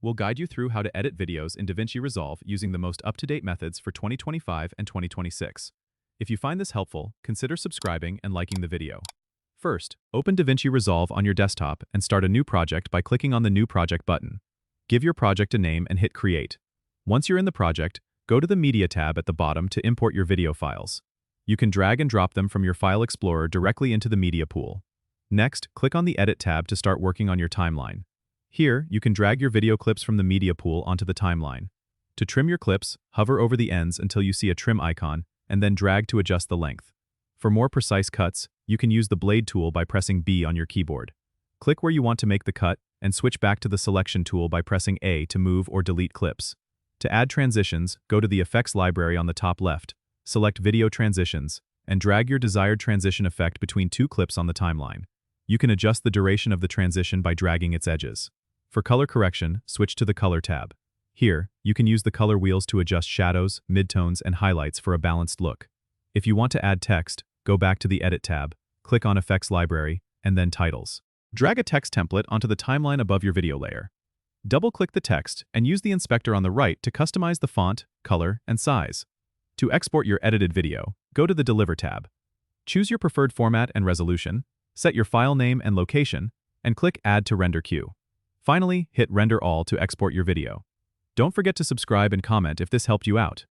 we'll guide you through how to edit videos in DaVinci Resolve using the most up-to-date methods for 2025 and 2026. If you find this helpful, consider subscribing and liking the video. First, open DaVinci Resolve on your desktop and start a new project by clicking on the New Project button. Give your project a name and hit Create. Once you're in the project, go to the Media tab at the bottom to import your video files. You can drag and drop them from your File Explorer directly into the media pool. Next, click on the Edit tab to start working on your timeline. Here, you can drag your video clips from the media pool onto the timeline. To trim your clips, hover over the ends until you see a trim icon, and then drag to adjust the length. For more precise cuts, you can use the blade tool by pressing B on your keyboard. Click where you want to make the cut, and switch back to the selection tool by pressing A to move or delete clips. To add transitions, go to the Effects library on the top left, select Video Transitions, and drag your desired transition effect between two clips on the timeline. You can adjust the duration of the transition by dragging its edges. For color correction, switch to the Color tab. Here, you can use the color wheels to adjust shadows, midtones, and highlights for a balanced look. If you want to add text, go back to the Edit tab, click on Effects Library, and then Titles. Drag a text template onto the timeline above your video layer. Double-click the text and use the inspector on the right to customize the font, color, and size. To export your edited video, go to the Deliver tab. Choose your preferred format and resolution, set your file name and location, and click Add to Render Queue. Finally, hit Render All to export your video. Don't forget to subscribe and comment if this helped you out.